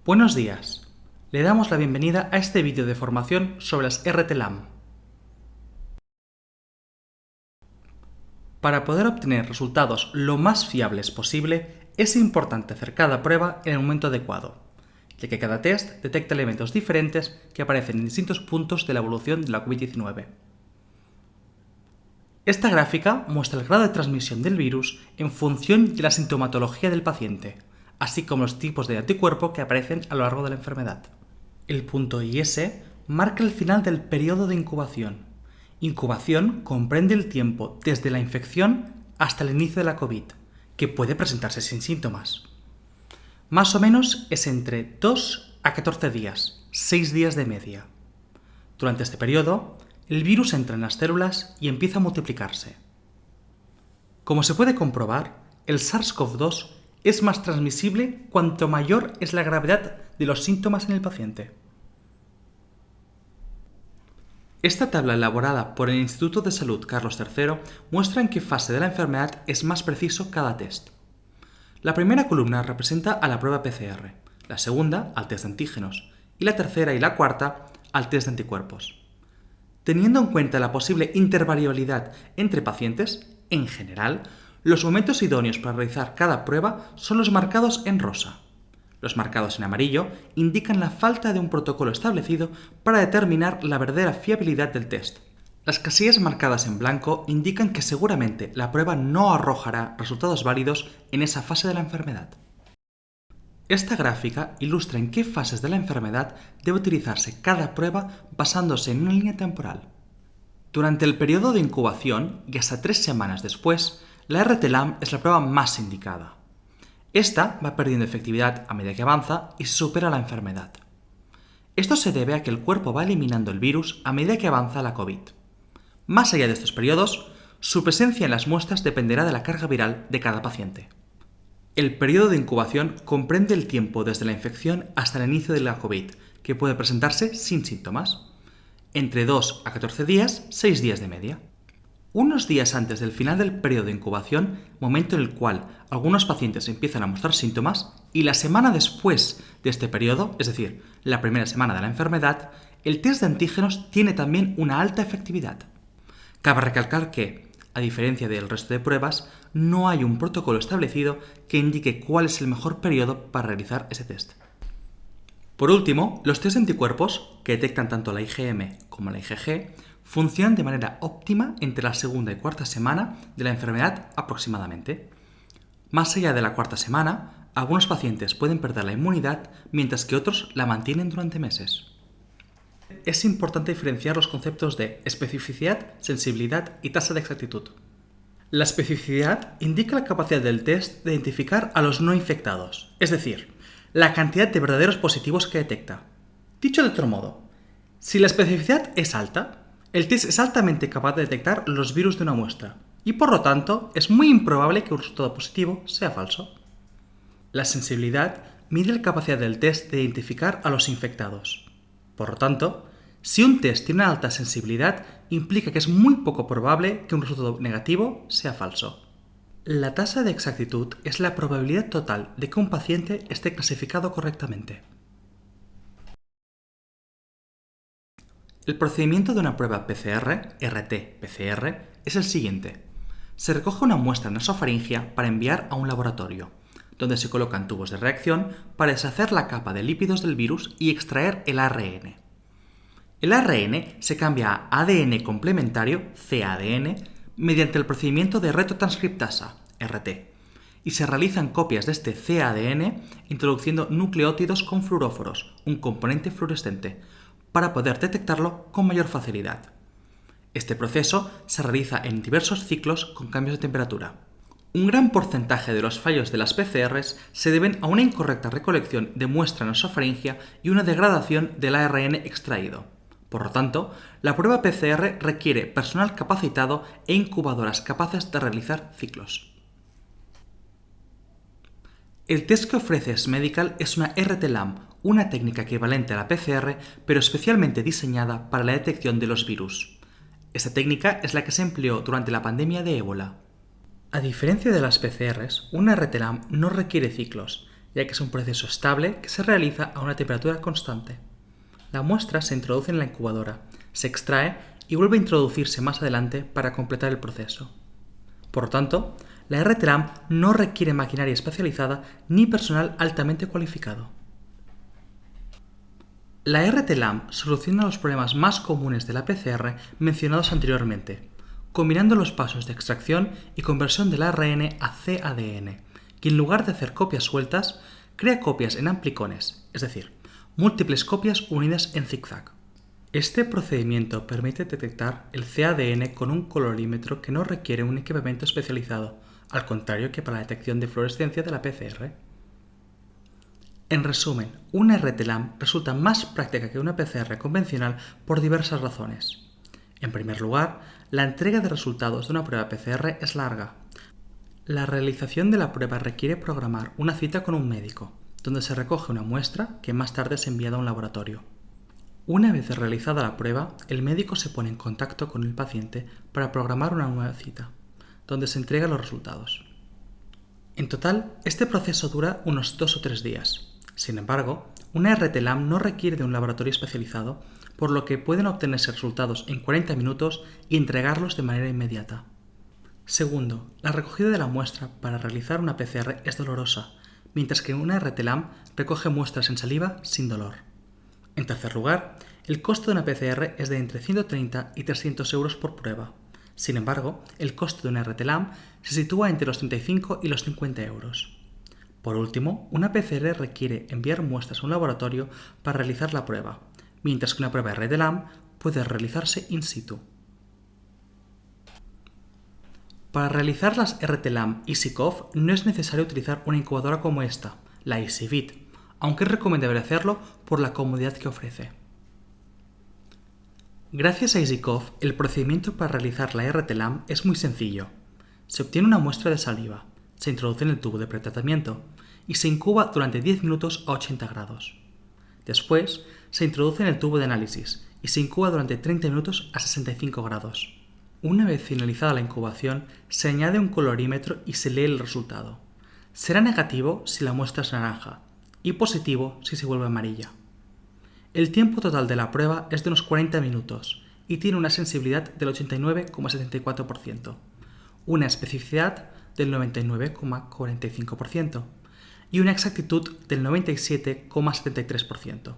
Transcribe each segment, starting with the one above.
Buenos días. Le damos la bienvenida a este vídeo de formación sobre las RT-LAMP. Para poder obtener resultados lo más fiables posible, es importante hacer cada prueba en el momento adecuado, ya que cada test detecta elementos diferentes que aparecen en distintos puntos de la evolución de la COVID-19. Esta gráfica muestra el grado de transmisión del virus en función de la sintomatología del paciente, así como los tipos de anticuerpo que aparecen a lo largo de la enfermedad. El punto IS marca el final del periodo de incubación. Incubación comprende el tiempo desde la infección hasta el inicio de la COVID, que puede presentarse sin síntomas. Más o menos es entre 2 a 14 días, 6 días de media. Durante este periodo, el virus entra en las células y empieza a multiplicarse. Como se puede comprobar, el SARS-CoV-2 es más transmisible cuanto mayor es la gravedad de los síntomas en el paciente. Esta tabla elaborada por el Instituto de Salud Carlos III muestra en qué fase de la enfermedad es más preciso cada test. La primera columna representa a la prueba PCR, la segunda al test de antígenos y la tercera y la cuarta al test de anticuerpos. Teniendo en cuenta la posible intervariabilidad entre pacientes, en general, los momentos idóneos para realizar cada prueba son los marcados en rosa. Los marcados en amarillo indican la falta de un protocolo establecido para determinar la verdadera fiabilidad del test. Las casillas marcadas en blanco indican que seguramente la prueba no arrojará resultados válidos en esa fase de la enfermedad. Esta gráfica ilustra en qué fases de la enfermedad debe utilizarse cada prueba basándose en una línea temporal. Durante el periodo de incubación y hasta 3 semanas después, la RT-LAMP es la prueba más indicada. Esta va perdiendo efectividad a medida que avanza y se supera la enfermedad. Esto se debe a que el cuerpo va eliminando el virus a medida que avanza la COVID. Más allá de estos periodos, su presencia en las muestras dependerá de la carga viral de cada paciente. El periodo de incubación comprende el tiempo desde la infección hasta el inicio de la COVID, que puede presentarse sin síntomas. Entre 2 a 14 días, 6 días de media. Unos días antes del final del periodo de incubación, momento en el cual algunos pacientes empiezan a mostrar síntomas, y la semana después de este periodo, es decir, la primera semana de la enfermedad, el test de antígenos tiene también una alta efectividad. Cabe recalcar que, a diferencia del resto de pruebas, no hay un protocolo establecido que indique cuál es el mejor periodo para realizar ese test. Por último, los test de anticuerpos, que detectan tanto la IgM como la IgG, funcionan de manera óptima entre la segunda y cuarta semana de la enfermedad aproximadamente. Más allá de la cuarta semana, algunos pacientes pueden perder la inmunidad, mientras que otros la mantienen durante meses. Es importante diferenciar los conceptos de especificidad, sensibilidad y tasa de exactitud. La especificidad indica la capacidad del test de identificar a los no infectados, es decir, la cantidad de verdaderos positivos que detecta. Dicho de otro modo, si la especificidad es alta, el test es altamente capaz de detectar los virus de una muestra, y por lo tanto es muy improbable que un resultado positivo sea falso. La sensibilidad mide la capacidad del test de identificar a los infectados. Por lo tanto, si un test tiene una alta sensibilidad, implica que es muy poco probable que un resultado negativo sea falso. La tasa de exactitud es la probabilidad total de que un paciente esté clasificado correctamente. El procedimiento de una prueba PCR, RT-PCR, es el siguiente. Se recoge una muestra nasofaringea para enviar a un laboratorio, donde se colocan tubos de reacción para deshacer la capa de lípidos del virus y extraer el ARN. El ARN se cambia a ADN complementario, cADN, mediante el procedimiento de retotranscriptasa, RT, y se realizan copias de este cADN introduciendo nucleótidos con fluoróforos, un componente fluorescente, para poder detectarlo con mayor facilidad. Este proceso se realiza en diversos ciclos con cambios de temperatura. Un gran porcentaje de los fallos de las PCRs se deben a una incorrecta recolección de muestra nasofaringea y una degradación del ARN extraído. Por lo tanto, la prueba PCR requiere personal capacitado e incubadoras capaces de realizar ciclos. El test que ofrece S-Medical es una RT-LAMP, una técnica equivalente a la PCR, pero especialmente diseñada para la detección de los virus. Esta técnica es la que se empleó durante la pandemia de ébola. A diferencia de las PCRs, una RT-LAMP no requiere ciclos, ya que es un proceso estable que se realiza a una temperatura constante. La muestra se introduce en la incubadora, se extrae y vuelve a introducirse más adelante para completar el proceso. Por lo tanto, la RT-LAMP no requiere maquinaria especializada ni personal altamente cualificado. La RT-LAMP soluciona los problemas más comunes de la PCR mencionados anteriormente, combinando los pasos de extracción y conversión del ARN a cADN, que en lugar de hacer copias sueltas, crea copias en amplicones, es decir, múltiples copias unidas en zigzag. Este procedimiento permite detectar el cADN con un colorímetro que no requiere un equipamiento especializado, al contrario que para la detección de fluorescencia de la PCR. En resumen, una RT-LAMP resulta más práctica que una PCR convencional por diversas razones. En primer lugar, la entrega de resultados de una prueba PCR es larga. La realización de la prueba requiere programar una cita con un médico, donde se recoge una muestra que más tarde es enviada a un laboratorio. Una vez realizada la prueba, el médico se pone en contacto con el paciente para programar una nueva cita, donde se entregan los resultados. En total, este proceso dura unos 2 o 3 días. Sin embargo, una RT-LAMP no requiere de un laboratorio especializado, por lo que pueden obtenerse resultados en 40 minutos y entregarlos de manera inmediata. Segundo, la recogida de la muestra para realizar una PCR es dolorosa, mientras que una RT-LAMP recoge muestras en saliva sin dolor. En tercer lugar, el costo de una PCR es de entre 130 y 300 euros por prueba. Sin embargo, el costo de una RT-LAMP se sitúa entre los 35 y los 50 euros. Por último, una PCR requiere enviar muestras a un laboratorio para realizar la prueba, mientras que una prueba RT-LAMP puede realizarse in situ. Para realizar las RT-LAMP EasyCoV no es necesario utilizar una incubadora como esta, la EasyVit, aunque es recomendable hacerlo por la comodidad que ofrece. Gracias a EasyCoV, el procedimiento para realizar la RT-LAMP es muy sencillo. Se obtiene una muestra de saliva, se introduce en el tubo de pretratamiento y se incuba durante 10 minutos a 80 grados. Después, se introduce en el tubo de análisis y se incuba durante 30 minutos a 65 grados. Una vez finalizada la incubación, se añade un colorímetro y se lee el resultado. Será negativo si la muestra es naranja y positivo si se vuelve amarilla. El tiempo total de la prueba es de unos 40 minutos y tiene una sensibilidad del 89,74%, una especificidad del 99,45% y una exactitud del 97,73%.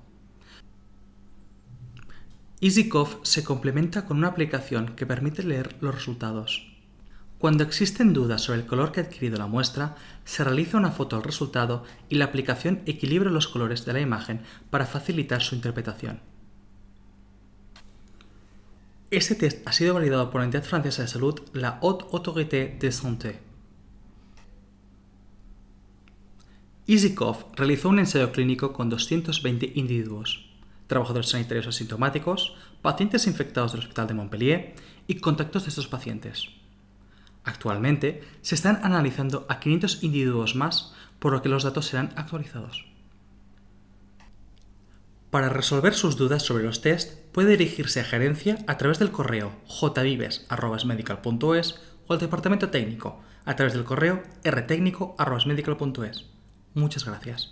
EasyCoV se complementa con una aplicación que permite leer los resultados. Cuando existen dudas sobre el color que ha adquirido la muestra, se realiza una foto al resultado y la aplicación equilibra los colores de la imagen para facilitar su interpretación. Este test ha sido validado por la entidad francesa de salud, la Haute Autorité de Santé. EasyCoV realizó un ensayo clínico con 220 individuos, trabajadores sanitarios asintomáticos, pacientes infectados del Hospital de Montpellier y contactos de estos pacientes. Actualmente se están analizando a 500 individuos más, por lo que los datos serán actualizados. Para resolver sus dudas sobre los test, puede dirigirse a gerencia a través del correo jvives@smedical.es o al departamento técnico a través del correo rtecnico@smedical.es. Muchas gracias.